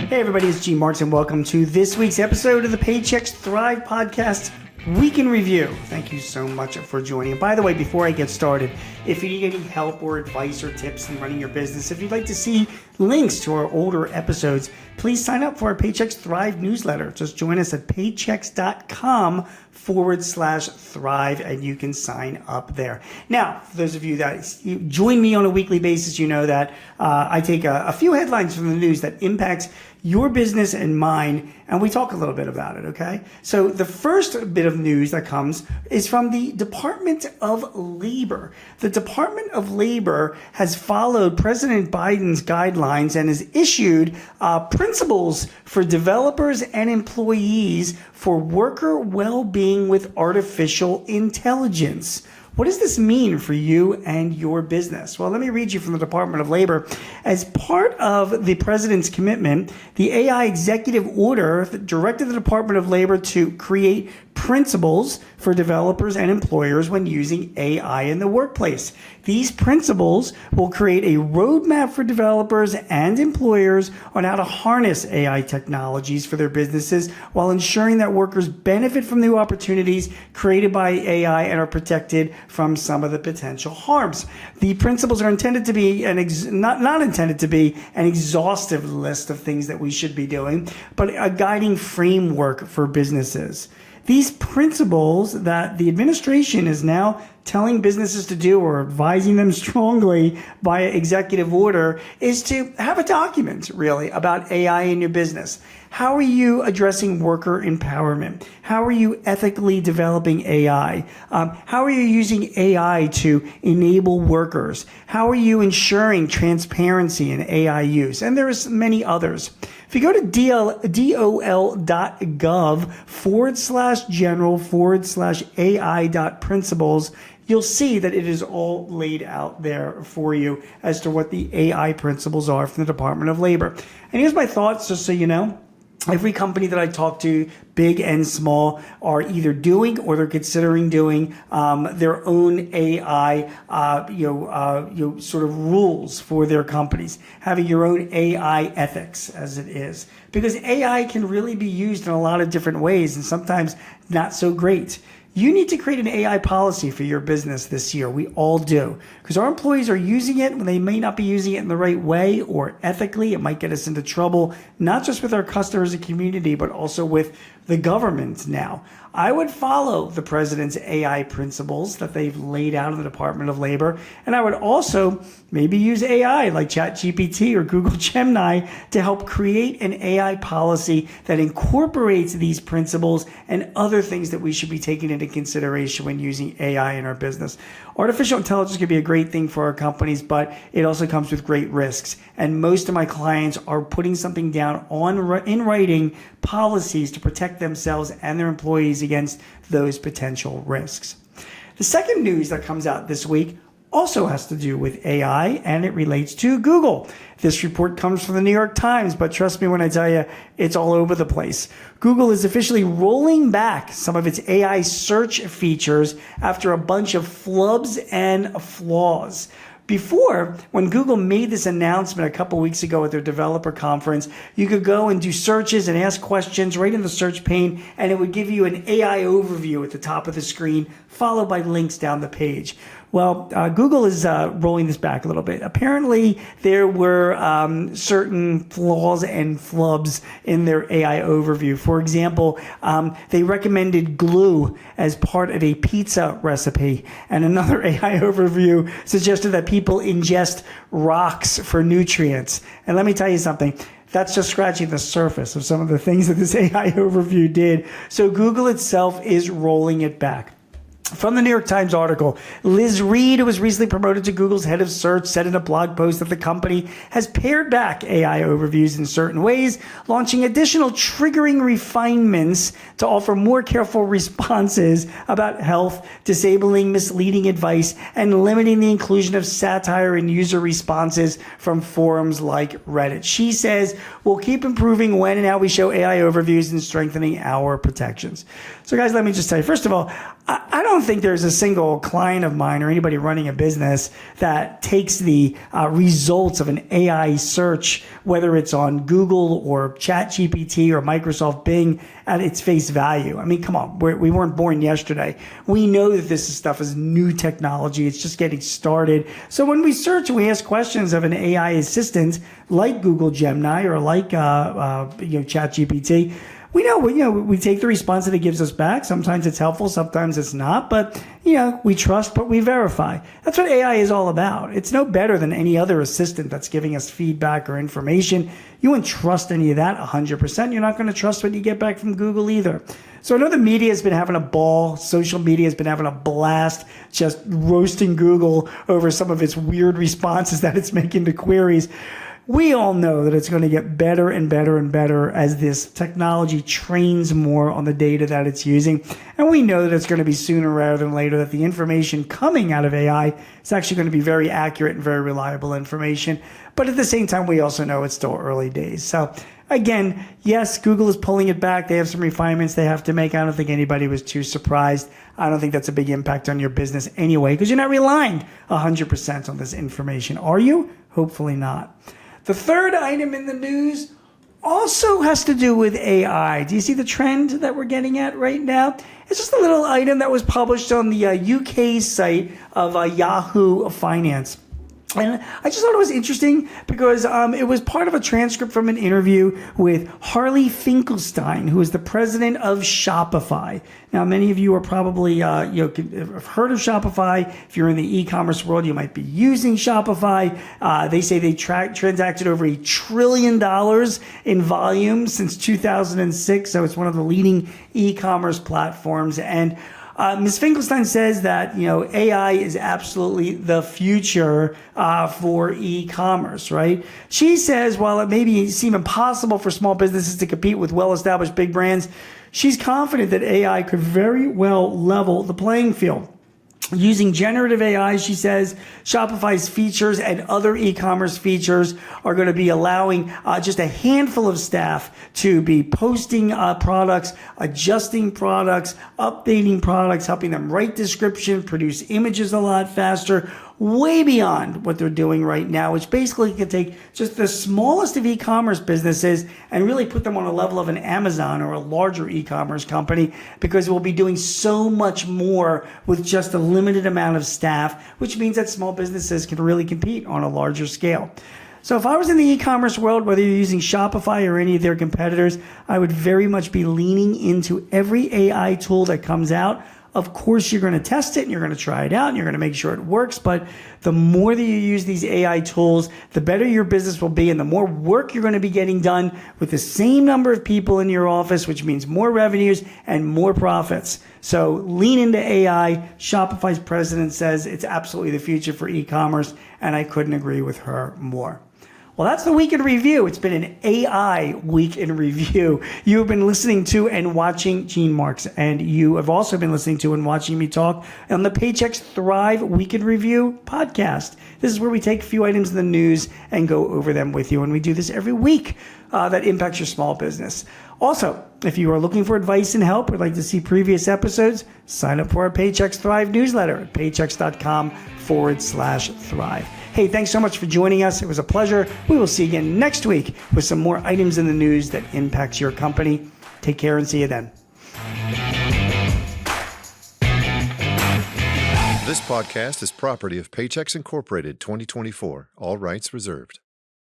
Hey everybody, it's Gene Marks and welcome to this week's episode of the Paychex Thrive Podcast Week in Review. Thank you so much for joining. And by the way, before I get started, if you need any help or advice or tips in running your business, if you'd like to see links to our older episodes, please sign up for our Paychex Thrive newsletter. Just join us at paychex.com/thrive and you can sign up there. Now, for those of you that join me on a weekly basis, you know that I take a few headlines from the news that impacts your business and mine, and we talk a little bit about it, okay? So the first bit of news that comes is from the Department of Labor. The Department of Labor has followed President Biden's guidelines and has issued principles for developers and employees for worker well-being with artificial intelligence. What does this mean for you and your business? Well, let me read you from the Department of Labor. As part of the president's commitment, the AI executive order directed the Department of Labor to create principles for developers and employers when using AI in the workplace. These principles will create a roadmap for developers and employers on how to harness AI technologies for their businesses while ensuring that workers benefit from new opportunities created by AI and are protected from some of the potential harms. The principles are intended to be not intended to be an exhaustive list of things that we should be doing, but a guiding framework for businesses. These principles that the administration is now telling businesses to do or advising them strongly by executive order is to have a document really about AI in your business. How are you addressing worker empowerment? How are you ethically developing AI? How are you using AI to enable workers? How are you ensuring transparency in AI use? And there's many others. If you go to dol.gov/general/AI.principles, you'll see that it is all laid out there for you as to what the AI principles are from the Department of Labor. And here's my thoughts, just so you know. Every company that I talk to, big and small, are either doing or they're considering doing their own AI, sort of rules for their companies, having your own AI ethics, as it is, because AI can really be used in a lot of different ways and sometimes not so great. You need to create an AI policy for your business this year. We all do. Because our employees are using it when they may not be using it in the right way or ethically. It might get us into trouble, not just with our customers and community, but also with the government now. I would follow the president's AI principles that they've laid out in the Department of Labor. And I would also maybe use AI like ChatGPT or Google Gemini to help create an AI policy that incorporates these principles and other things that we should be taking into consideration when using AI in our business. Artificial intelligence can be a great thing for our companies, but it also comes with great risks. And most of my clients are putting something down in writing policies to protect themselves and their employees against those potential risks. The second news that comes out this week also has to do with AI, and it relates to Google. This report comes from the New York Times, but trust me when I tell you, it's all over the place. Google is officially rolling back some of its AI search features after a bunch of flubs and flaws. Before, when Google made this announcement a couple weeks ago at their developer conference, you could go and do searches and ask questions right in the search pane, and it would give you an AI overview at the top of the screen, followed by links down the page. Well, Google is rolling this back a little bit. Apparently, there were certain flaws and flubs in their AI overview. For example, they recommended glue as part of a pizza recipe. And another AI overview suggested that people ingest rocks for nutrients. And let me tell you something. That's just scratching the surface of some of the things that this AI overview did. So Google itself is rolling it back. From the New York Times article, Liz Reed, who was recently promoted to Google's head of search, said in a blog post that the company has pared back AI overviews in certain ways, launching additional triggering refinements to offer more careful responses about health, disabling misleading advice, and limiting the inclusion of satire in user responses from forums like Reddit. She says, we'll keep improving when and how we show AI overviews and strengthening our protections. So guys, let me just tell you, first of all, I don't think there's a single client of mine or anybody running a business that takes the results of an AI search, whether it's on Google or ChatGPT or Microsoft Bing, at its face value. I mean, come on, we weren't born yesterday. We know that this stuff is new technology. It's just getting started. So when we search and we ask questions of an AI assistant like Google Gemini or like ChatGPT, we take the response that it gives us back. Sometimes it's helpful, sometimes it's not, but we trust, but we verify. That's what AI is all about. It's no better than any other assistant that's giving us feedback or information. You wouldn't trust any of that 100%. You're not going to trust what you get back from Google either. So I know the media has been having a ball. Social media has been having a blast, just roasting Google over some of its weird responses that it's making to queries. We all know that it's going to get better and better and better as this technology trains more on the data that it's using. And we know that it's going to be sooner rather than later that the information coming out of AI is actually going to be very accurate and very reliable information. But at the same time, we also know it's still early days. So again, yes, Google is pulling it back. They have some refinements they have to make. I don't think anybody was too surprised. I don't think that's a big impact on your business anyway, because you're not relying 100% on this information. Are you? Hopefully not. The third item in the news also has to do with AI. Do you see the trend that we're getting at right now? It's just a little item that was published on the UK site of Yahoo Finance. And I just thought it was interesting because it was part of a transcript from an interview with Harley Finkelstein, who is the president of Shopify. Now, many of you are probably have heard of Shopify. If you're in the e-commerce world, you might be using Shopify. They say they transacted over $1 trillion in volume since 2006. So it's one of the leading e-commerce platforms. And Ms. Finkelstein says that AI is absolutely the future for e-commerce, right? She says while it may seem impossible for small businesses to compete with well-established big brands, she's confident that AI could very well level the playing field. Using generative AI, she says, Shopify's features and other e-commerce features are going to be allowing just a handful of staff to be posting products, adjusting products, updating products, helping them write description, produce images a lot faster, way beyond what they're doing right now, which basically can take just the smallest of e-commerce businesses and really put them on a level of an Amazon or a larger e-commerce company, because we'll be doing so much more with just a limited amount of staff, which means that small businesses can really compete on a larger scale. So if I was in the e-commerce world, whether you're using Shopify or any of their competitors, I would very much be leaning into every AI tool that comes out. Of course, you're going to test it and you're going to try it out and you're going to make sure it works. But the more that you use these AI tools, the better your business will be and the more work you're going to be getting done with the same number of people in your office, which means more revenues and more profits. So lean into AI. Shopify's president says it's absolutely the future for e-commerce, and I couldn't agree with her more. Well, that's the Week in Review. It's been an AI Week in Review. You have been listening to and watching Gene Marks, and you have also been listening to and watching me talk on the Paychex Thrive Week in Review podcast. This is where we take a few items in the news and go over them with you, and we do this every week that impacts your small business. Also, if you are looking for advice and help, would like to see previous episodes, sign up for our Paychex Thrive newsletter at paychex.com/thrive. Hey, thanks so much for joining us. It was a pleasure. We will see you again next week with some more items in the news that impacts your company. Take care and see you then. This podcast is property of Paychex Incorporated 2024. All rights reserved.